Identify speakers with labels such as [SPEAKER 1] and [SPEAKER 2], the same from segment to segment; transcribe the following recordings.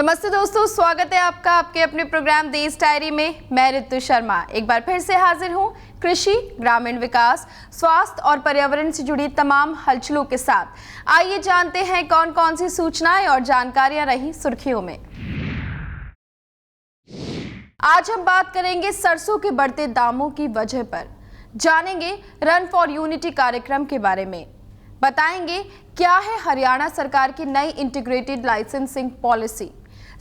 [SPEAKER 1] नमस्ते दोस्तों, स्वागत है आपका आपके अपने प्रोग्राम देश डायरी में। मैं ऋतु शर्मा एक बार फिर से हाजिर हूं कृषि, ग्रामीण विकास, स्वास्थ्य और पर्यावरण से जुड़ी तमाम हलचलों के साथ। आइए जानते हैं कौन कौन सी सूचनाएं और जानकारियां रही सुर्खियों में। आज हम बात करेंगे सरसों के बढ़ते दामों की वजह पर, जानेंगे रन फॉर यूनिटी कार्यक्रम के बारे में, बताएंगे क्या है हरियाणा सरकार की नई इंटीग्रेटेड लाइसेंसिंग पॉलिसी,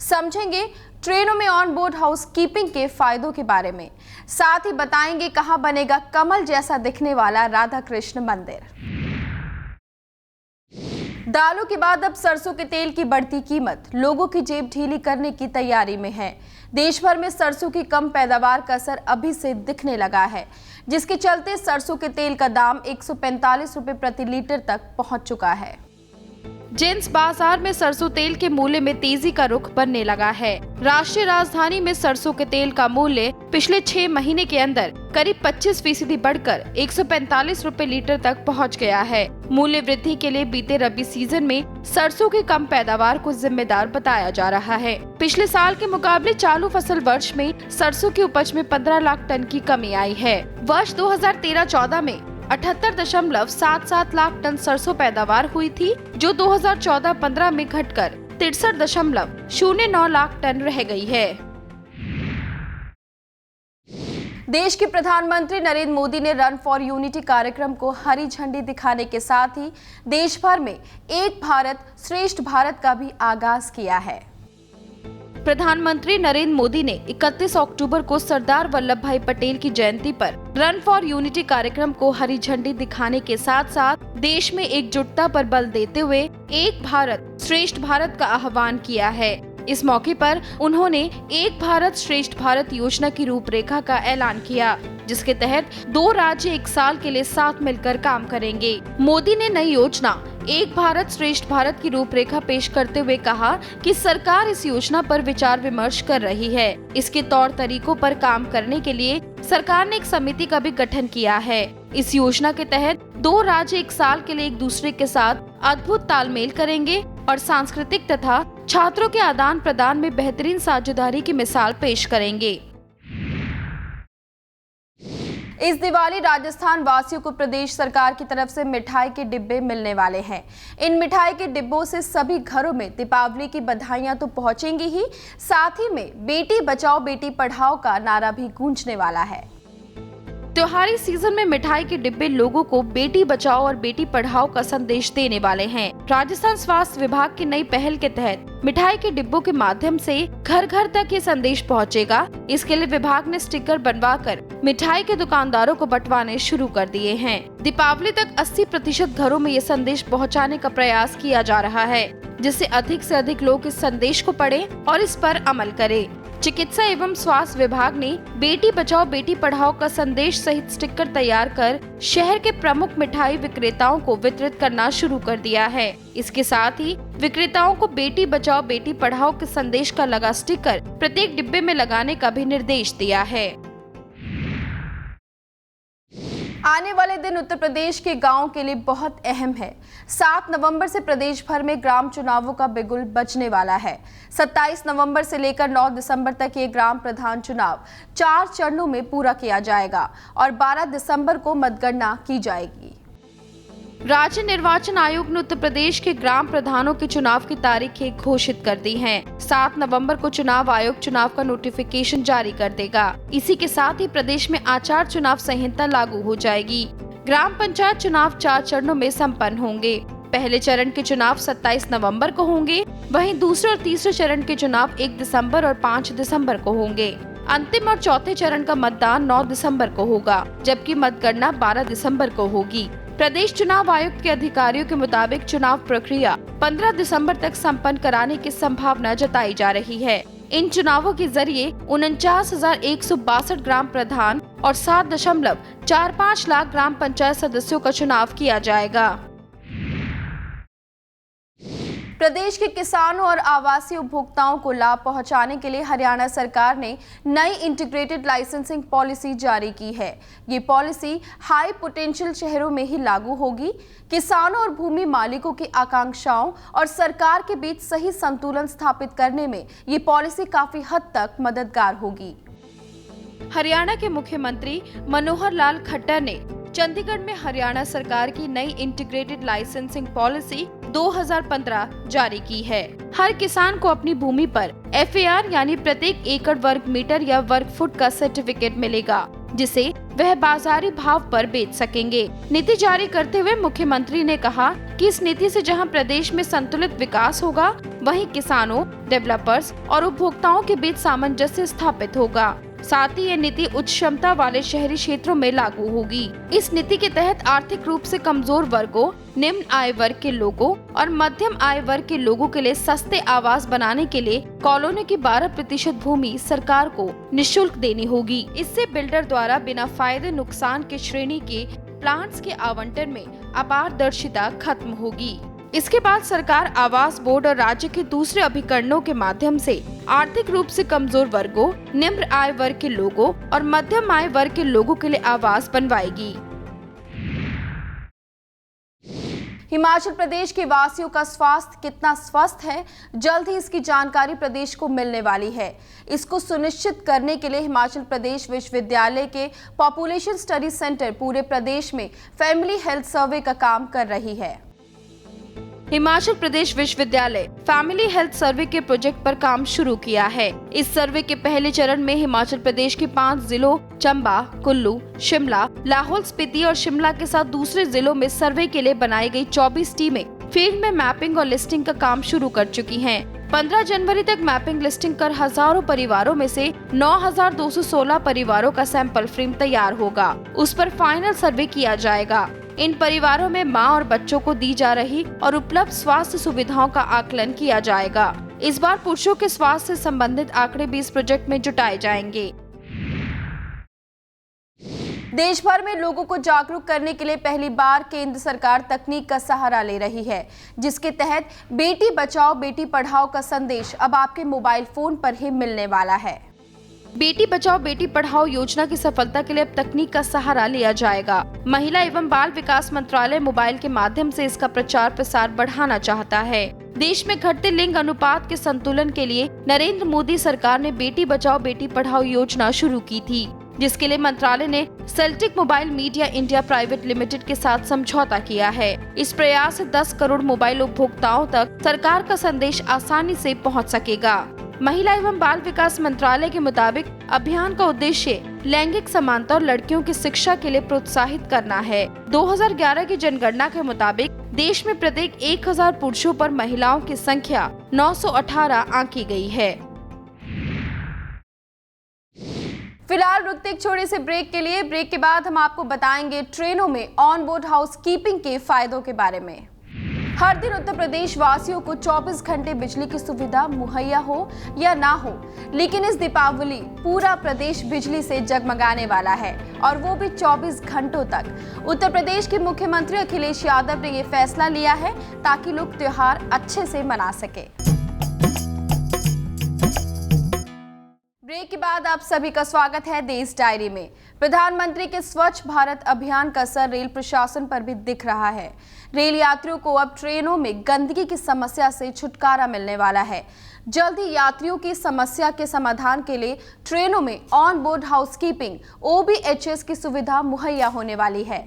[SPEAKER 1] समझेंगे ट्रेनों में ऑन बोर्ड हाउस कीपिंग के फायदों के बारे में, साथ ही बताएंगे कहां बनेगा कमल जैसा दिखने वाला राधा कृष्ण मंदिर। दालों के बाद अब सरसों के तेल की बढ़ती कीमत लोगों की जेब ढीली करने की तैयारी में है। देश भर में सरसों की कम पैदावार का असर अभी से दिखने लगा है, जिसके चलते सरसों के तेल का दाम 145 रुपए प्रति लीटर तक पहुंच चुका है। जिंस बाजार में सरसों तेल के मूल्य में तेजी का रुख बनने लगा है। राष्ट्रीय राजधानी में सरसों के तेल का मूल्य पिछले 6 महीने के अंदर करीब 25% बढ़कर 145 रुपए लीटर तक पहुंच गया है। मूल्य वृद्धि के लिए बीते रबी सीजन में सरसों की कम पैदावार को जिम्मेदार बताया जा रहा है। पिछले साल के मुकाबले चालू फसल वर्ष में सरसों की उपज में 15 लाख टन की कमी आई है। वर्ष 2013-14 में 78.77 लाख टन सरसों पैदावार हुई थी, जो 2014-15 में घटकर 63.09 लाख टन रह गई है। देश के प्रधानमंत्री नरेंद्र मोदी ने रन फॉर यूनिटी कार्यक्रम को हरी झंडी दिखाने के साथ ही देश भर में एक भारत श्रेष्ठ भारत का भी आगाज किया है। प्रधानमंत्री नरेंद्र मोदी ने 31 अक्टूबर को सरदार वल्लभ भाई पटेल की जयंती पर रन फॉर यूनिटी कार्यक्रम को हरी झंडी दिखाने के साथ साथ देश में एकजुटता पर बल देते हुए एक भारत श्रेष्ठ भारत का आह्वान किया है। इस मौके पर उन्होंने एक भारत श्रेष्ठ भारत योजना की रूपरेखा का ऐलान किया, जिसके तहत 2 राज्य 1 साल के लिए साथ मिलकर काम करेंगे। मोदी ने नई योजना एक भारत श्रेष्ठ भारत की रूपरेखा पेश करते हुए कहा कि सरकार इस योजना पर विचार विमर्श कर रही है। इसके तौर तरीकों पर काम करने के लिए सरकार ने एक समिति का भी गठन किया है। इस योजना के तहत 2 राज्य 1 साल के लिए एक दूसरे के साथ अद्भुत तालमेल करेंगे और सांस्कृतिक तथा छात्रों के आदान प्रदान में बेहतरीन साझेदारी की मिसाल पेश करेंगे। इस दिवाली राजस्थान वासियों को प्रदेश सरकार की तरफ से मिठाई के डिब्बे मिलने वाले हैं। इन मिठाई के डिब्बों से सभी घरों में दीपावली की बधाइयां तो पहुंचेंगी ही, साथ ही में बेटी बचाओ बेटी पढ़ाओ का नारा भी गूंजने वाला है। त्योहारी सीजन में मिठाई के डिब्बे लोगों को बेटी बचाओ और बेटी पढ़ाओ का संदेश देने वाले हैं। राजस्थान स्वास्थ्य विभाग की नई पहल के तहत मिठाई के डिब्बों के माध्यम से घर घर तक ये संदेश पहुंचेगा। इसके लिए विभाग ने स्टिकर बनवाकर मिठाई के दुकानदारों को बंटवाने शुरू कर दिए हैं। दीपावली तक 80% घरों में ये संदेश पहुंचाने का प्रयास किया जा रहा है, जिससे अधिक से अधिक लोग इस संदेश को पढ़ें और इस पर अमल करें। चिकित्सा एवं स्वास्थ्य विभाग ने बेटी बचाओ बेटी पढ़ाओ का संदेश सहित स्टिकर तैयार कर शहर के प्रमुख मिठाई विक्रेताओं को वितरित करना शुरू कर दिया है। इसके साथ ही विक्रेताओं को बेटी बचाओ बेटी पढ़ाओ के संदेश का लगा स्टिकर प्रत्येक डिब्बे में लगाने का भी निर्देश दिया है। आने वाले दिन उत्तर प्रदेश के गांवों के लिए बहुत अहम है। 7 नवंबर से प्रदेश भर में ग्राम चुनावों का बिगुल बजने वाला है। 27 नवंबर से लेकर 9 दिसंबर तक ये ग्राम प्रधान चुनाव 4 चरणों में पूरा किया जाएगा और 12 दिसंबर को मतगणना की जाएगी। राज्य निर्वाचन आयोग ने उत्तर प्रदेश के ग्राम प्रधानों के चुनाव की तारीखें घोषित कर दी हैं। 7 नवंबर को चुनाव आयोग चुनाव का नोटिफिकेशन जारी कर देगा। इसी के साथ ही प्रदेश में आचार चुनाव संहिता लागू हो जाएगी। ग्राम पंचायत चुनाव 4 चरणों में संपन्न होंगे। पहले चरण के चुनाव 27 नवंबर को होंगे, वहीं दूसरे और तीसरे चरण के चुनाव 1 दिसंबर और 5 दिसंबर को होंगे। अंतिम और चौथे चरण का मतदान 9 दिसंबर को होगा, जबकि मतगणना 12 दिसंबर को होगी। प्रदेश चुनाव आयुक्त के अधिकारियों के मुताबिक चुनाव प्रक्रिया 15 दिसंबर तक संपन्न कराने की संभावना जताई जा रही है। इन चुनावों के जरिए 49,162 ग्राम प्रधान और 7.45 लाख ग्राम पंचायत सदस्यों का चुनाव किया जाएगा। प्रदेश के किसानों और आवासीय उपभोक्ताओं को लाभ पहुंचाने के लिए हरियाणा सरकार ने नई इंटीग्रेटेड लाइसेंसिंग पॉलिसी जारी की है। ये पॉलिसी हाई पोटेंशियल शहरों में ही लागू होगी। किसानों और भूमि मालिकों की आकांक्षाओं और सरकार के बीच सही संतुलन स्थापित करने में ये पॉलिसी काफी हद तक मददगार होगी। हरियाणा के मुख्यमंत्री मनोहर लाल खट्टर ने चंडीगढ़ में हरियाणा सरकार की नई इंटीग्रेटेड लाइसेंसिंग पॉलिसी 2015 जारी की है। हर किसान को अपनी भूमि पर FAR यानी प्रत्येक एकड़ वर्ग मीटर या वर्ग फुट का सर्टिफिकेट मिलेगा, जिसे वह बाजारी भाव पर बेच सकेंगे। नीति जारी करते हुए मुख्यमंत्री ने कहा कि इस नीति से जहां प्रदेश में संतुलित विकास होगा, वहीं किसानों, डेवलपर्स और उपभोक्ताओं के बीच सामंजस्य स्थापित होगा। साथ ही ये नीति उच्च क्षमता वाले शहरी क्षेत्रों में लागू होगी। इस नीति के तहत आर्थिक रूप से कमजोर वर्गों, निम्न आय वर्ग के लोगों और मध्यम आय वर्ग के लोगों के लिए सस्ते आवास बनाने के लिए कॉलोनी की 12% भूमि सरकार को निःशुल्क देनी होगी। इससे बिल्डर द्वारा बिना फायदे नुकसान के श्रेणी के प्लांट्स के आवंटन में अपारदर्शिता खत्म होगी। इसके बाद सरकार आवास बोर्ड और राज्य के दूसरे अभिकरणों के माध्यम से आर्थिक रूप से कमजोर वर्गों, निम्न आय वर्ग के लोगों और मध्यम आय वर्ग के लोगों के लिए आवास बनवाएगी। हिमाचल प्रदेश के वासियों का स्वास्थ्य कितना स्वस्थ है, जल्द ही इसकी जानकारी प्रदेश को मिलने वाली है। इसको सुनिश्चित करने के लिए हिमाचल प्रदेश विश्वविद्यालय के पॉपुलेशन स्टडी सेंटर पूरे प्रदेश में फैमिली हेल्थ सर्वे का काम कर रही है। हिमाचल प्रदेश विश्वविद्यालय फैमिली हेल्थ सर्वे के प्रोजेक्ट पर काम शुरू किया है। इस सर्वे के पहले चरण में हिमाचल प्रदेश के 5 जिलों चंबा, कुल्लू, शिमला, लाहौल स्पीति और शिमला के साथ दूसरे जिलों में सर्वे के लिए बनाई गई 24 टीमें फील्ड में मैपिंग और लिस्टिंग का काम शुरू कर चुकी हैं। 15 जनवरी तक मैपिंग लिस्टिंग कर हजारों परिवारों में से 9,216 परिवारों का सैंपल फ्रेम तैयार होगा। उस पर फाइनल सर्वे किया जाएगा। इन परिवारों में मां और बच्चों को दी जा रही और उपलब्ध स्वास्थ्य सुविधाओं का आकलन किया जाएगा। इस बार पुरुषों के स्वास्थ्य से संबंधित आंकड़े भी इस प्रोजेक्ट में जुटाए जाएंगे। देश भर में लोगों को जागरूक करने के लिए पहली बार केंद्र सरकार तकनीक का सहारा ले रही है, जिसके तहत बेटी बचाओ बेटी पढ़ाओ का संदेश अब आपके मोबाइल फोन पर ही मिलने वाला है। बेटी बचाओ बेटी पढ़ाओ योजना की सफलता के लिए अब तकनीक का सहारा लिया जाएगा। महिला एवं बाल विकास मंत्रालय मोबाइल के माध्यम से इसका प्रचार प्रसार बढ़ाना चाहता है। देश में घटते लिंग अनुपात के संतुलन के लिए नरेंद्र मोदी सरकार ने बेटी बचाओ बेटी पढ़ाओ योजना शुरू की थी, जिसके लिए मंत्रालय ने Celtic mobile media India private limited के साथ समझौता किया है। इस प्रयास से 10 करोड़ मोबाइल उपभोक्ताओं तक सरकार का संदेश आसानी से पहुंच सकेगा। महिला एवं बाल विकास मंत्रालय के मुताबिक अभियान का उद्देश्य लैंगिक समानता और लड़कियों की शिक्षा के लिए प्रोत्साहित करना है। 2011 की जनगणना के मुताबिक देश में प्रत्येक 1000 पुरुषों पर महिलाओं की संख्या 918 आंकी गई है। फिलहाल रुकते एक छोटे से ब्रेक के लिए। ब्रेक के बाद हम आपको बताएंगे ट्रेनों में ऑन बोर्ड हाउस कीपिंग के फायदों के बारे में। हर दिन उत्तर प्रदेश वासियों को 24 घंटे बिजली की सुविधा मुहैया हो या ना हो, लेकिन इस दीपावली पूरा प्रदेश बिजली से जगमगाने वाला है, और वो भी 24 घंटों तक। उत्तर प्रदेश के मुख्यमंत्री अखिलेश यादव ने ये फैसला लिया है ताकि लोग त्योहार अच्छे से मना सके। ब्रेक के बाद आप सभी का स्वागत है देश डायरी में। प्रधानमंत्री के स्वच्छ भारत अभियान का असर रेल प्रशासन पर भी दिख रहा है। रेल यात्रियों को अब ट्रेनों में गंदगी की समस्या से छुटकारा मिलने वाला है। जल्द ही यात्रियों की समस्या के समाधान के लिए ट्रेनों में ऑन बोर्ड हाउसकीपिंग OBHS की सुविधा मुहैया होने वाली है।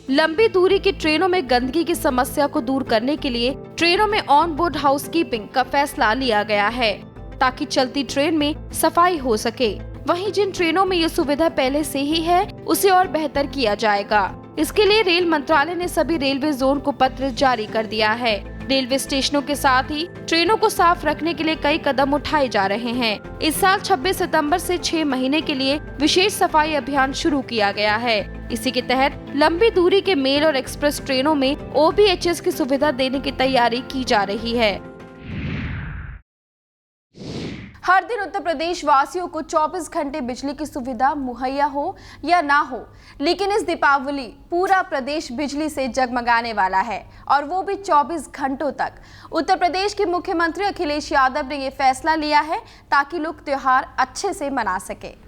[SPEAKER 1] लंबी दूरी की ट्रेनों में गंदगी की समस्या को दूर करने के लिए ट्रेनों में ऑन बोर्ड हाउसकीपिंग का फैसला लिया गया है, ताकि चलती ट्रेन में सफाई हो सके। वहीं जिन ट्रेनों में ये सुविधा पहले से ही है, उसे और बेहतर किया जाएगा। इसके लिए रेल मंत्रालय ने सभी रेलवे जोन को पत्र जारी कर दिया है। रेलवे स्टेशनों के साथ ही ट्रेनों को साफ रखने के लिए कई कदम उठाए जा रहे हैं। इस साल 26 सितंबर से 6 महीने के लिए विशेष सफाई अभियान शुरू किया गया है। इसी के तहत लंबी दूरी के मेल और एक्सप्रेस ट्रेनों में OBHS की सुविधा देने की तैयारी की जा रही है। हर दिन उत्तर प्रदेश वासियों को 24 घंटे बिजली की सुविधा मुहैया हो या ना हो, लेकिन इस दीपावली पूरा प्रदेश बिजली से जगमगाने वाला है, और वो भी 24 घंटों तक। उत्तर प्रदेश के मुख्यमंत्री अखिलेश यादव ने ये फैसला लिया है ताकि लोग त्योहार अच्छे से मना सके।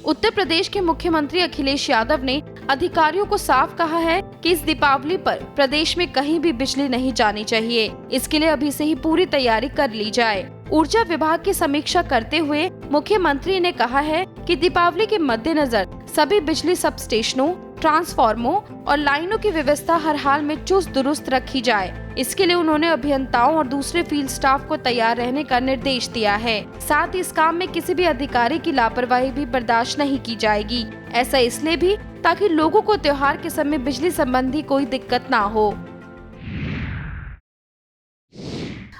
[SPEAKER 1] उत्तर प्रदेश के मुख्यमंत्री अखिलेश यादव ने अधिकारियों को साफ कहा है कि इस दीपावली पर प्रदेश में कहीं भी बिजली नहीं जानी चाहिए। इसके लिए अभी से ही पूरी तैयारी कर ली जाए। ऊर्जा विभाग की समीक्षा करते हुए मुख्यमंत्री ने कहा है कि दीपावली के मद्देनजर सभी बिजली सब स्टेशनों, ट्रांसफार्मरों और लाइनों की व्यवस्था हर हाल में चुस्त दुरुस्त रखी जाए। इसके लिए उन्होंने अभियंताओं और दूसरे फील्ड स्टाफ को तैयार रहने का निर्देश दिया है। साथ ही इस काम में किसी भी अधिकारी की लापरवाही भी बर्दाश्त नहीं की जाएगी। ऐसा इसलिए भी ताकि लोगों को त्योहार के समय बिजली संबंधी कोई दिक्कत ना हो।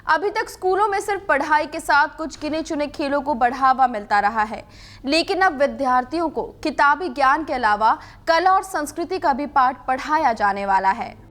[SPEAKER 1] अभी तक स्कूलों में सिर्फ पढ़ाई के साथ कुछ गिने चुने खेलों को बढ़ावा मिलता रहा है, लेकिन अब विद्यार्थियों को किताबी ज्ञान के अलावा कला और संस्कृति का भी पाठ पढ़ाया जाने वाला है।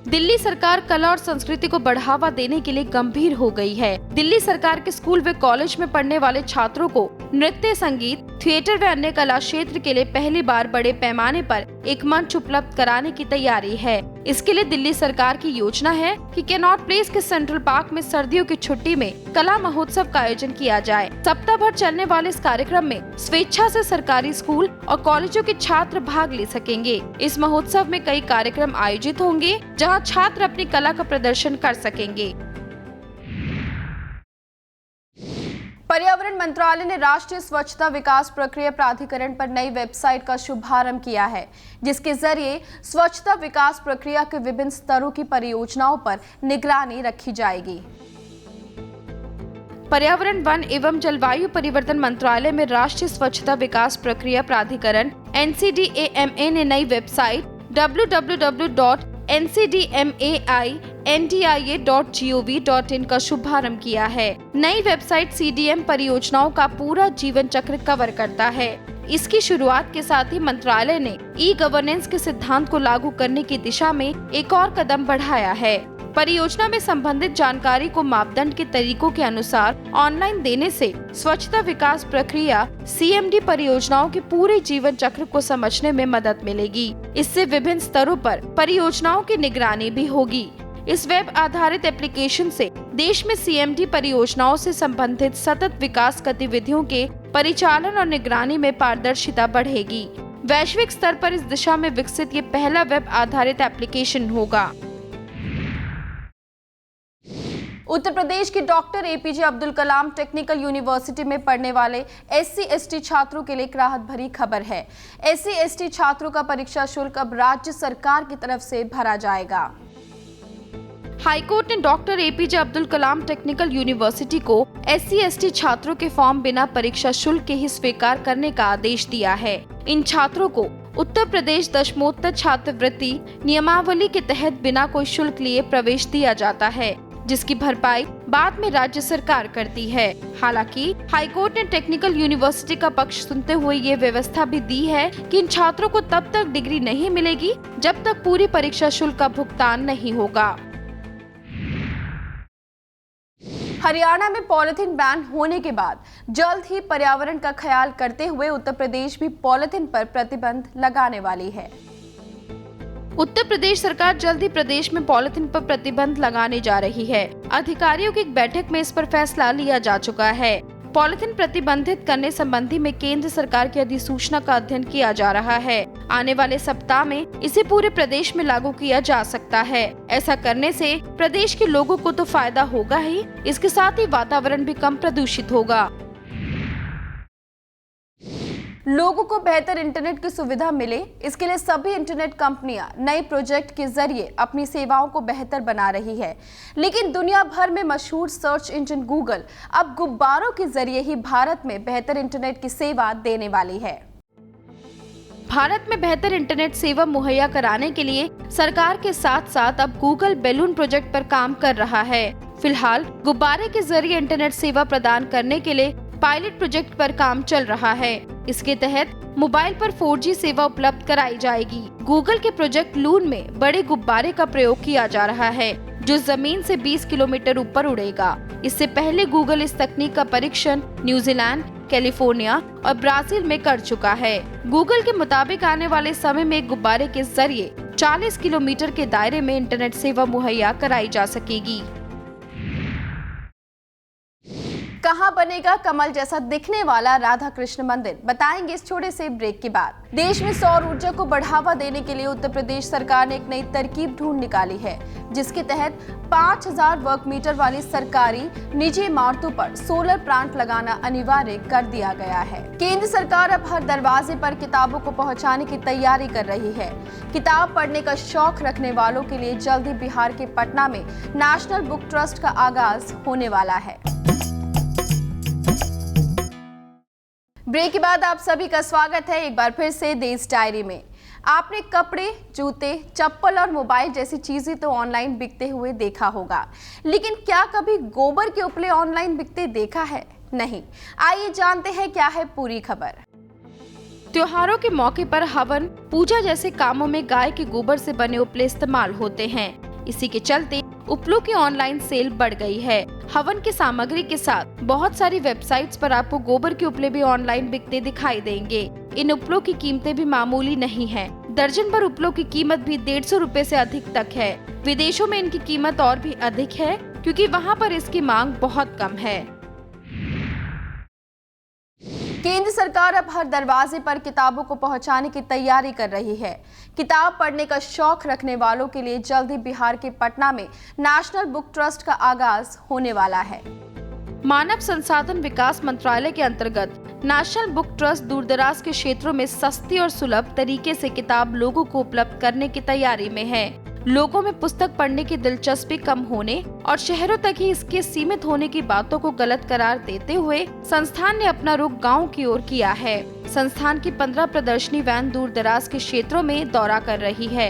[SPEAKER 1] दिल्ली सरकार कला और संस्कृति को बढ़ावा देने के लिए गंभीर हो गई है। दिल्ली सरकार के स्कूल व कॉलेज में पढ़ने वाले छात्रों को नृत्य, संगीत, थिएटर व अन्य कला क्षेत्र के लिए पहली बार बड़े पैमाने पर एक मंच उपलब्ध कराने की तैयारी है। इसके लिए दिल्ली सरकार की योजना है कि कैनॉट प्लेस के सेंट्रल पार्क में सर्दियों की छुट्टी में कला महोत्सव का आयोजन किया जाए। सप्ताह भर चलने वाले इस कार्यक्रम में स्वेच्छा से सरकारी स्कूल और कॉलेजों के छात्र भाग ले सकेंगे। इस महोत्सव में कई कार्यक्रम आयोजित होंगे जहां छात्र अपनी कला का प्रदर्शन कर सकेंगे। पर्यावरण मंत्रालय ने राष्ट्रीय स्वच्छता विकास प्रक्रिया प्राधिकरण पर नई वेबसाइट का शुभारंभ किया है, जिसके जरिए स्वच्छता विकास प्रक्रिया के विभिन्न स्तरों की परियोजनाओं पर निगरानी रखी जाएगी। पर्यावरण, वन एवं जलवायु परिवर्तन मंत्रालय में राष्ट्रीय स्वच्छता विकास प्रक्रिया प्राधिकरण NCDAMA ने नई वेबसाइट www.ncdmaindia.gov.in का शुभारंभ किया है। नई वेबसाइट CDM परियोजनाओं का पूरा जीवन चक्र कवर करता है। इसकी शुरुआत के साथ ही मंत्रालय ने ई-गवर्नेंस के सिद्धांत को लागू करने की दिशा में एक और कदम बढ़ाया है। परियोजना में संबंधित जानकारी को मापदंड के तरीकों के अनुसार ऑनलाइन देने से स्वच्छता विकास प्रक्रिया CMD परियोजनाओं के पूरे जीवन चक्र को समझने में मदद मिलेगी। इससे विभिन्न स्तरों पर परियोजनाओं की निगरानी भी होगी। इस वेब आधारित एप्लीकेशन से देश में CMD परियोजनाओं से संबंधित सतत विकास गतिविधियों के परिचालन और निगरानी में पारदर्शिता बढ़ेगी। वैश्विक स्तर पर इस दिशा में विकसित ये पहला वेब आधारित एप्लीकेशन होगा। उत्तर प्रदेश की doctor APJ Abdul Kalam technical university में पढ़ने वाले SC/ST छात्रों के लिए एक राहत भरी खबर है। SC/ST छात्रों का परीक्षा शुल्क अब राज्य सरकार की तरफ से भरा जाएगा। हाईकोर्ट ने doctor APJ Abdul Kalam technical university को SC/ST छात्रों के फॉर्म बिना परीक्षा शुल्क के ही स्वीकार करने का आदेश दिया है। इन छात्रों को उत्तर प्रदेश दशमोत्तर छात्रवृत्ति नियमावली के तहत बिना कोई शुल्क लिए प्रवेश दिया जाता है, जिसकी भरपाई बाद में राज्य सरकार करती है। हालांकि हाईकोर्ट ने टेक्निकल यूनिवर्सिटी का पक्ष सुनते हुए ये व्यवस्था भी दी है कि इन छात्रों को तब तक डिग्री नहीं मिलेगी जब तक पूरी परीक्षा शुल्क का भुगतान नहीं होगा। हरियाणा में पॉलिथीन बैन होने के बाद जल्द ही पर्यावरण का ख्याल करते हुए उत्तर प्रदेश भी पॉलिथीन पर प्रतिबंध लगाने वाली है। उत्तर प्रदेश सरकार जल्द ही प्रदेश में पॉलिथीन पर प्रतिबंध लगाने जा रही है। अधिकारियों की एक बैठक में इस पर फैसला लिया जा चुका है। पॉलिथीन प्रतिबंधित करने संबंधी में केंद्र सरकार की अधिसूचना का अध्ययन किया जा रहा है। आने वाले सप्ताह में इसे पूरे प्रदेश में लागू किया जा सकता है। ऐसा करने से प्रदेश के लोगों को तो फायदा होगा ही, इसके साथ ही वातावरण भी कम प्रदूषित होगा। लोगों को बेहतर इंटरनेट की सुविधा मिले, इसके लिए सभी इंटरनेट कंपनियां नए प्रोजेक्ट के जरिए अपनी सेवाओं को बेहतर बना रही है। लेकिन दुनिया भर में मशहूर सर्च इंजन गूगल अब गुब्बारों के जरिए ही भारत में बेहतर इंटरनेट की सेवा देने वाली है। भारत में बेहतर इंटरनेट सेवा मुहैया कराने के लिए सरकार के साथ साथ अब गूगल बैलून प्रोजेक्ट पर काम कर रहा है। फिलहाल गुब्बारे के जरिए इंटरनेट सेवा प्रदान करने के लिए पायलट प्रोजेक्ट पर काम चल रहा है। इसके तहत मोबाइल पर 4G सेवा उपलब्ध कराई जाएगी। गूगल के प्रोजेक्ट लून में बड़े गुब्बारे का प्रयोग किया जा रहा है, जो जमीन से 20 किलोमीटर ऊपर उड़ेगा। इससे पहले गूगल इस तकनीक का परीक्षण न्यूजीलैंड, कैलिफोर्निया और ब्राजील में कर चुका है। गूगल के मुताबिक आने वाले समय में गुब्बारे के जरिए 40 किलोमीटर के दायरे में इंटरनेट सेवा मुहैया कराई जा सकेगी। कहां बनेगा कमल जैसा दिखने वाला राधा कृष्ण मंदिर, बताएंगे इस छोटे से ब्रेक के बाद। देश में सौर ऊर्जा को बढ़ावा देने के लिए उत्तर प्रदेश सरकार ने एक नई तरकीब ढूंढ निकाली है, जिसके तहत 5000 वर्ग मीटर वाली सरकारी निजी इमारतों पर सोलर प्लांट लगाना अनिवार्य कर दिया गया है। केंद्र सरकार अब हर दरवाजे पर किताबों को पहुंचाने की तैयारी कर रही है। किताब पढ़ने का शौक रखने वालों के लिए जल्द ही बिहार के पटना में नेशनल बुक ट्रस्ट का आगाज होने वाला है। ब्रेक के बाद आप सभी का स्वागत है एक बार फिर से देश डायरी में। आपने कपड़े, जूते, चप्पल और मोबाइल जैसी चीजें तो ऑनलाइन बिकते हुए देखा होगा, लेकिन क्या कभी गोबर के उपले ऑनलाइन बिकते देखा है? नहीं। आइए जानते हैं क्या है पूरी खबर। त्योहारों के मौके पर हवन, पूजा जैसे कामों में गाय के गोबर से बने उपले इस्तेमाल होते हैं। इसी के चलते उपलों की ऑनलाइन सेल बढ़ गई है। हवन की सामग्री के साथ बहुत सारी वेबसाइट्स पर आपको गोबर के उपले भी ऑनलाइन बिकते दिखाई देंगे। इन उपलों की कीमतें भी मामूली नहीं हैं। दर्जन भर उपलों की कीमत भी 150 रुपए से अधिक तक है। विदेशों में इनकी कीमत और भी अधिक है, क्योंकि वहाँ पर इसकी मांग बहुत कम है। केंद्र सरकार अब हर दरवाजे पर किताबों को पहुंचाने की तैयारी कर रही है। किताब पढ़ने का शौक रखने वालों के लिए जल्द ही बिहार के पटना में नेशनल बुक ट्रस्ट का आगाज होने वाला है। मानव संसाधन विकास मंत्रालय के अंतर्गत नेशनल बुक ट्रस्ट दूरदराज के क्षेत्रों में सस्ती और सुलभ तरीके से किताब लोगों को उपलब्ध करने की तैयारी में है। लोगों में पुस्तक पढ़ने की दिलचस्पी कम होने और शहरों तक ही इसके सीमित होने की बातों को गलत करार देते हुए संस्थान ने अपना रुख गांव की ओर किया है। संस्थान की 15 प्रदर्शनी वैन दूर दराज के क्षेत्रों में दौरा कर रही है।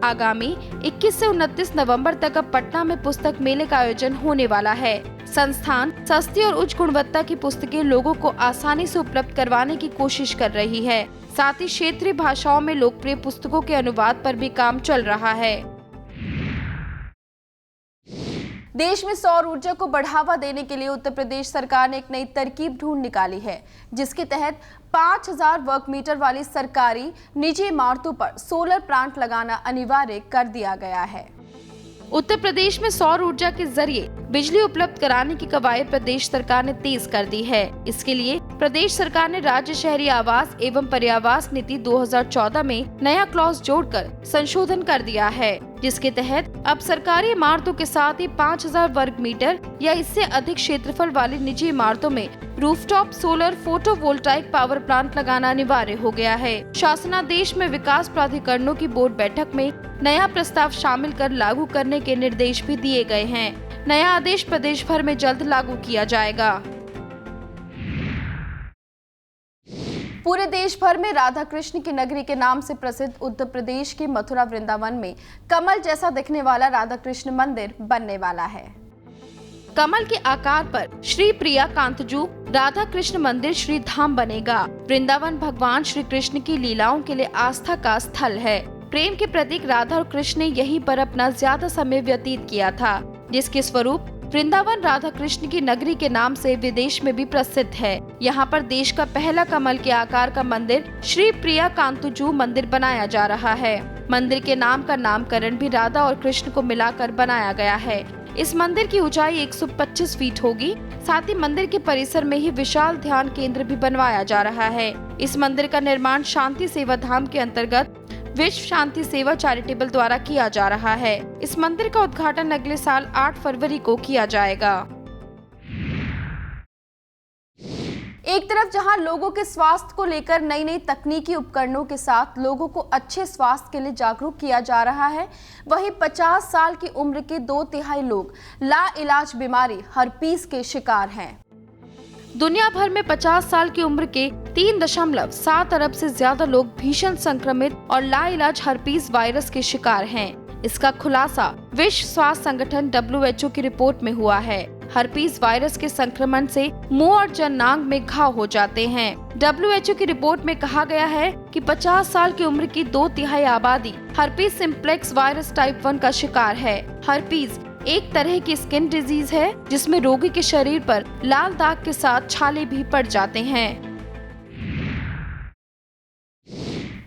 [SPEAKER 1] आगामी 21 से 29 नवंबर तक अब पटना में पुस्तक मेले का आयोजन होने वाला है। संस्थान सस्ती और उच्च गुणवत्ता की पुस्तकें लोगों को आसानी से उपलब्ध करवाने की कोशिश कर रही है। साथ ही क्षेत्रीय भाषाओं में लोकप्रिय पुस्तकों के अनुवाद पर भी काम चल रहा है। देश में सौर ऊर्जा को बढ़ावा देने के लिए उत्तर प्रदेश सरकार ने एक नई तरकीब ढूंढ निकाली है, जिसके तहत 5000 वर्ग मीटर वाली सरकारी निजी इमारतों पर सोलर प्लांट लगाना अनिवार्य कर दिया गया है। उत्तर प्रदेश में सौर ऊर्जा के जरिए बिजली उपलब्ध कराने की कवायद प्रदेश सरकार ने तेज कर दी है। इसके लिए प्रदेश सरकार ने राज्य शहरी आवास एवं पर्यावास नीति 2014 में नया क्लॉज जोड़कर संशोधन कर दिया है, जिसके तहत अब सरकारी इमारतों के साथ ही 5000 वर्ग मीटर या इससे अधिक क्षेत्रफल वाली निजी इमारतों में rooftop solar photovoltaic power plant लगाना अनिवार्य हो गया है। शासनादेश में विकास प्राधिकरणों की बोर्ड बैठक में नया प्रस्ताव शामिल कर लागू करने के निर्देश भी दिए गए हैं। नया आदेश प्रदेश भर में जल्द लागू किया जाएगा। पूरे देश भर में राधा कृष्ण की नगरी के नाम से प्रसिद्ध उत्तर प्रदेश के मथुरा वृंदावन में कमल जैसा दिखने वाला राधा कृष्ण मंदिर बनने वाला है। कमल के आकार पर श्री प्रिया कांतजू राधा कृष्ण मंदिर श्री धाम बनेगा। वृंदावन भगवान श्री कृष्ण की लीलाओं के लिए आस्था का स्थल है। प्रेम के प्रतीक राधा और कृष्ण ने यहीं पर अपना ज्यादा समय व्यतीत किया था, जिसके स्वरूप वृंदावन राधा कृष्ण की नगरी के नाम से विदेश में भी प्रसिद्ध है। यहाँ पर देश का पहला कमल के आकार का मंदिर श्री प्रिया कांतजू मंदिर बनाया जा रहा है। मंदिर के नाम का नामकरण भी राधा और कृष्ण को मिलाकर बनाया गया है। इस मंदिर की ऊंचाई 125 फीट होगी। साथ ही मंदिर के परिसर में ही विशाल ध्यान केंद्र भी बनवाया जा रहा है। इस मंदिर का निर्माण शांति सेवा धाम के अंतर्गत विश्व शांति सेवा चैरिटेबल द्वारा किया जा रहा है। इस मंदिर का उद्घाटन अगले साल 8 फरवरी को किया जाएगा। एक तरफ जहां लोगों के स्वास्थ्य को लेकर नई नई तकनीकी उपकरणों के साथ लोगों को अच्छे स्वास्थ्य के लिए जागरूक किया जा रहा है, वहीं 50 साल की उम्र के 2/3 लोग लाइलाज बीमारी हर्पीस के शिकार हैं। दुनिया भर में 50 साल की उम्र के 3.7 अरब से ज्यादा लोग भीषण संक्रमित और लाइलाज हर्पीस वायरस के शिकार हैं। इसका खुलासा विश्व स्वास्थ्य संगठन WHO की रिपोर्ट में हुआ है। हर्पीस वायरस के संक्रमण से मुंह और जननांग में घाव हो जाते हैं। WHO की रिपोर्ट में कहा गया है कि 50 साल की उम्र की 2/3 आबादी हर्पीस सिम्प्लेक्स वायरस टाइप 1 का शिकार है। हर्पीस एक तरह की स्किन डिजीज है जिसमें रोगी के शरीर पर लाल दाग के साथ छाले भी पड़ जाते हैं।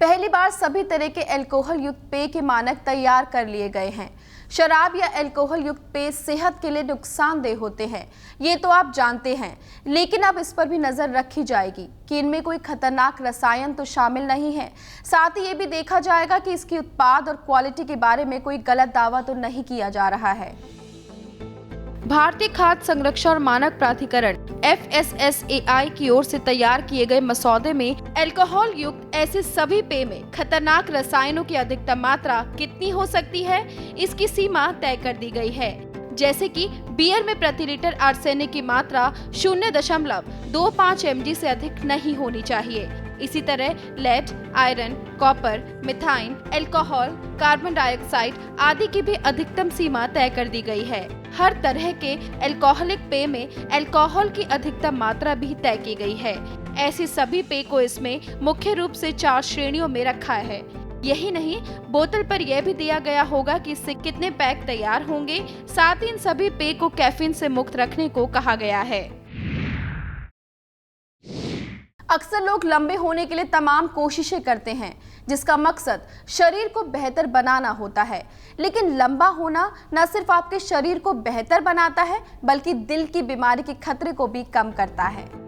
[SPEAKER 1] पहली बार सभी तरह के अल्कोहल युक्त पेय के मानक तैयार कर लिए गए हैं। शराब या अल्कोहल युक्त पेय सेहत के लिए नुकसानदेह होते हैं, ये तो आप जानते हैं, लेकिन अब इस पर भी नजर रखी जाएगी कि इनमें कोई खतरनाक रसायन तो शामिल नहीं है। साथ ही ये भी देखा जाएगा कि इसकी उत्पाद और क्वालिटी के बारे में कोई गलत दावा तो नहीं किया जा रहा है। भारतीय खाद्य संरक्षण और मानक प्राधिकरण FSSAI की ओर से तैयार किए गए मसौदे में अल्कोहल युक्त ऐसे सभी पेय में खतरनाक रसायनों की अधिकतम मात्रा कितनी हो सकती है, इसकी सीमा तय कर दी गई है। जैसे कि बियर में प्रति लीटर आर्सेनिक की मात्रा 0.25 mg से अधिक नहीं होनी चाहिए। इसी तरह lead, iron, copper, methane, alcohol, carbon dioxide आदि की भी अधिकतम सीमा तय कर दी गई है। हर तरह के अल्कोहलिक पेय में अल्कोहल की अधिकतम मात्रा भी तय की गई है। ऐसे सभी पेय को इसमें मुख्य रूप से 4 श्रेणियों में रखा है। यही नहीं, बोतल पर यह भी दिया गया होगा कि इससे कितने पैक तैयार होंगे। साथ ही इन सभी पेय को कैफीन से मुक्त रखने को कहा गया है। अक्सर लोग लंबे होने के लिए तमाम कोशिशें करते हैं, जिसका मकसद शरीर को बेहतर बनाना होता है। लेकिन लंबा होना न सिर्फ आपके शरीर को बेहतर बनाता है, बल्कि दिल की बीमारी के खतरे को भी कम करता है।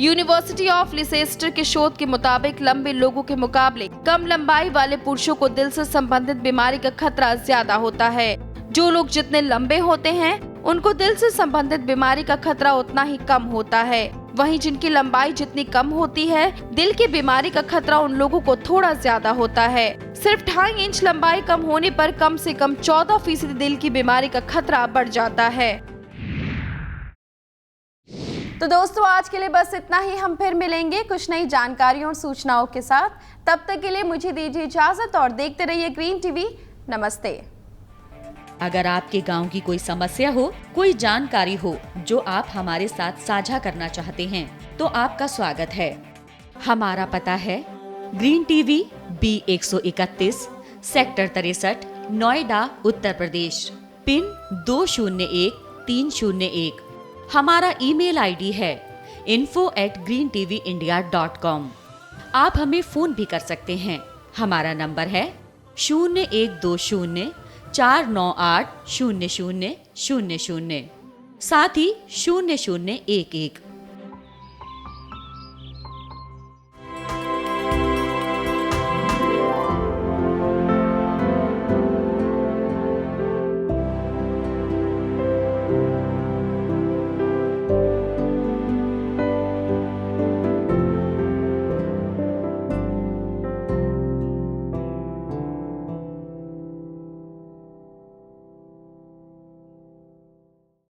[SPEAKER 1] यूनिवर्सिटी ऑफ लिसेस्टर के शोध के मुताबिक लंबे लोगों के मुकाबले कम लंबाई वाले पुरुषों को दिल से संबंधित बीमारी का खतरा ज्यादा होता है। जो लोग जितने लंबे होते हैं, उनको दिल से संबंधित बीमारी का खतरा उतना ही कम होता है। वहीं जिनकी लंबाई जितनी कम होती है, दिल की बीमारी का खतरा उन लोगों को थोड़ा ज्यादा होता है। सिर्फ 2.5 इंच लंबाई कम होने पर कम से कम 14% दिल की बीमारी का खतरा बढ़ जाता है। तो दोस्तों, आज के लिए बस इतना ही। हम फिर मिलेंगे कुछ नई जानकारियों और सूचनाओं के साथ। तब तक के लिए मुझे दीजिए इजाजत और देखते रहिए ग्रीन टीवी। नमस्ते।
[SPEAKER 2] अगर आपके गांव की कोई समस्या हो, कोई जानकारी हो जो आप हमारे साथ साझा करना चाहते हैं, तो आपका स्वागत है। हमारा पता है Green TV B131 sector 63 Noida Uttar Pradesh, pin 201301। हमारा ईमेल आईडी है info@greentvindia.com। आप हमें फोन भी कर सकते हैं। हमारा नंबर है 0120-498-0000, साथ ही 0011।